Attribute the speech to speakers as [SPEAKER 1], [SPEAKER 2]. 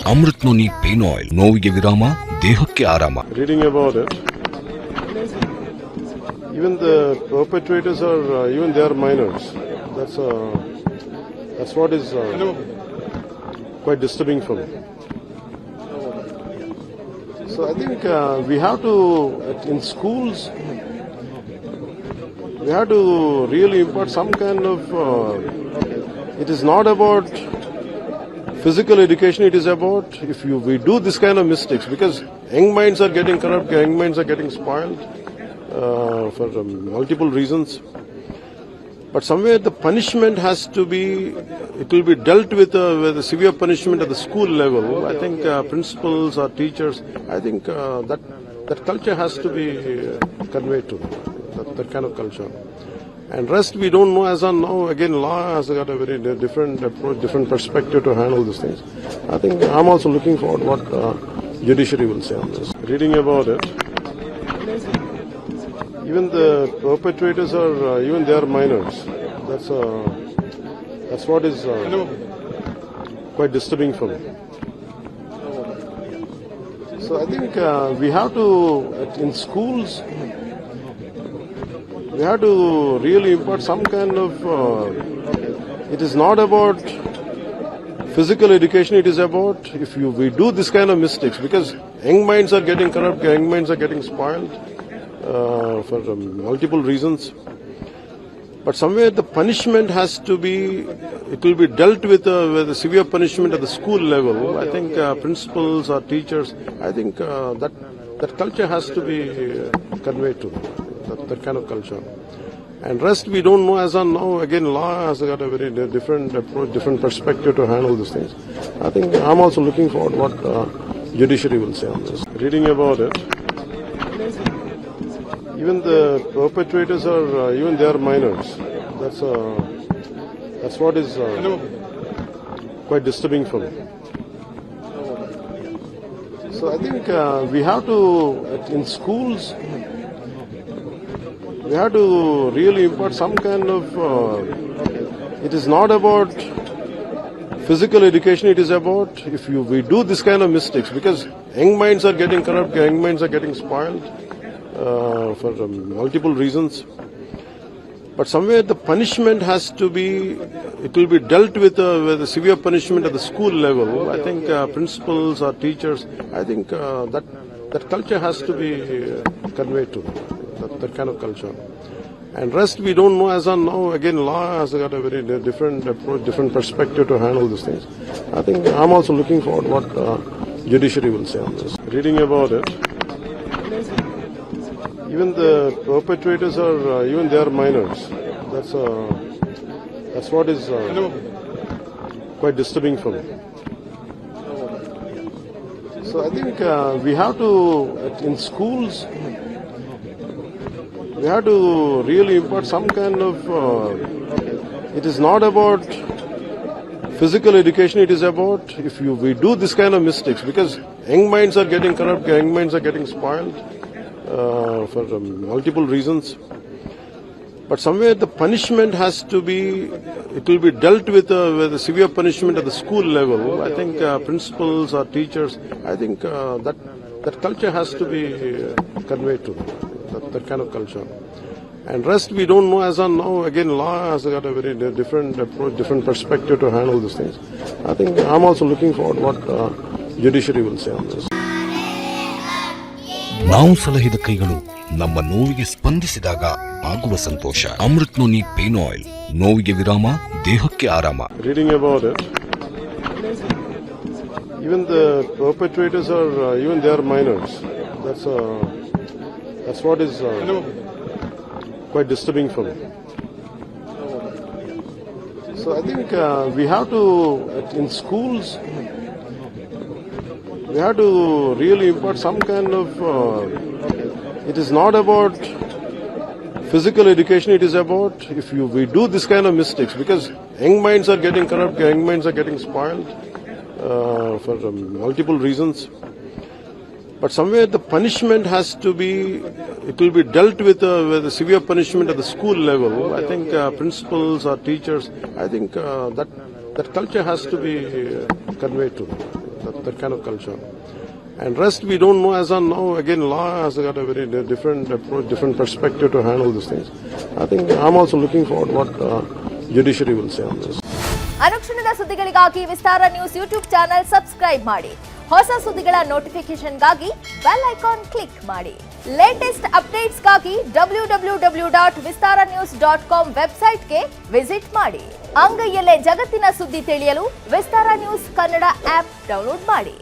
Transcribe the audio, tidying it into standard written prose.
[SPEAKER 1] Amrit noni pain oil, ನೋವಿಗೆ ವಿರಾಮ, ದೇಹಕ್ಕೆ ಆರಾಮ.
[SPEAKER 2] Reading about it, even the perpetrators are even they are minors. That's what is quite disturbing for me. So I think we have to, in schools, we have to really impart some kind of. It is not about physical education. It is about we do this kind of mistakes, because young minds are getting corrupt, young minds are getting spoiled for multiple reasons. But somewhere the punishment has to be, it will be dealt with a severe punishment at the school level. I think principals or teachers, I think that culture has to be conveyed to them, that kind of culture. And rest we don't know as on now. Again, law has got a very different approach, different perspective to handle these things. I think I'm also looking forward what judiciary will say on this. Reading about it, even the perpetrators are even they are minors. That's what is quite disturbing for me. So I think we have to, in schools, we have to really impart some kind of. It is not about physical education. It is about we do this kind of mistakes, because young minds are getting corrupt, young minds are getting spoiled for multiple reasons. But somewhere the punishment has to be, it will be dealt with a severe punishment at the school level. I think principals or teachers, I think that culture has to be conveyed to them, that kind of culture. And rest we don't know as on now. Again, law has got a very different approach, different perspective to handle these things. I think I'm also looking forward what judiciary will say on this. Reading about it, even the perpetrators are even they are minors. That's what is quite disturbing for me. So I think we have to, in schools, we have to really impart some kind of. It is not about physical education. It is about we do this kind of mistakes, because young minds are getting corrupt, young minds are getting spoiled for multiple reasons. But somewhere the punishment has to be, it will be dealt with a severe punishment at the school level. I think principals or teachers, I think that culture has to be conveyed to them, that kind of culture. And rest we don't know as on now. Again, law has got a very different approach, different perspective to handle these things. I think I'm also looking forward what judiciary will say on this. Reading about it, even the perpetrators are even they are minors. That's what is quite disturbing for me. So I think we have to, in schools, we have to really impart some kind of. It is not about physical education. It is about we do this kind of mistakes, because young minds are getting corrupt, young minds are getting spoiled for multiple reasons. But somewhere the punishment has to be, it will be dealt with a severe punishment at the school level. I think principals or teachers, I think that culture has to be conveyed to them, that kind of culture. And rest we don't know as on now. Again, law has got a very different approach, different perspective to handle these things. I think I'm also looking forward what judiciary will say on this.
[SPEAKER 1] ನಾವು ಸಲಹಿದ ಕೈಗಳು ನಮ್ಮ ನೋವಿಗೆ ಸ್ಪಂದಿಸಿದಾಗ ಆಗುವ ಸಂತೋಷ. Amrit noni pain oil, ನೋವಿಗೆ ವಿರಾಮ, ದೇಹಕ್ಕೆ ಆರಾಮ.
[SPEAKER 2] Reading about it, even the perpetrators are even they are minors. That's what is quite disturbing for me. So I think we have to, in schools, we have to really impart some kind of. It is not about physical education. It is about we do this kind of mistakes, because young minds are getting corrupt, young minds are getting spoiled for multiple reasons. But somewhere the punishment has to be, it will be dealt with a severe punishment at the school level. I think principals or teachers, I think that culture has to be conveyed to them, that kind of culture. And rest we don't know as on now. Again, law has got a very different approach, different perspective to handle these things. I think I'm also looking forward what judiciary will say on this.
[SPEAKER 3] ಅನುಕ್ಷಣದ ಸುದ್ದಿಗಳಿಗಾಗಿ ವಿಸ್ತಾರ news YouTube channel subscribe ಮಾಡಿ. ಹೊಸ ಸುದ್ದಿಗಳ ನೋಟಿಫಿಕೇಶನ್ಗಾಗಿ bell icon click ಮಾಡಿ. Latest ಅಪ್ಡೇಟ್ಸ್ಗಾಗಿ www.vistaranews.com ವೆಬ್ಸೈಟ್ಗೆ visit ಮಾಡಿ. ಅಂಗೈಯಲ್ಲೇ ಜಗತ್ತಿನ ಸುದ್ದಿ ತಿಳಿಯಲು ವಿಸ್ತಾರ ನ್ಯೂಸ್ ಕನ್ನಡ ಆಪ್ ಡೌನ್ಲೋಡ್ ಮಾಡಿ.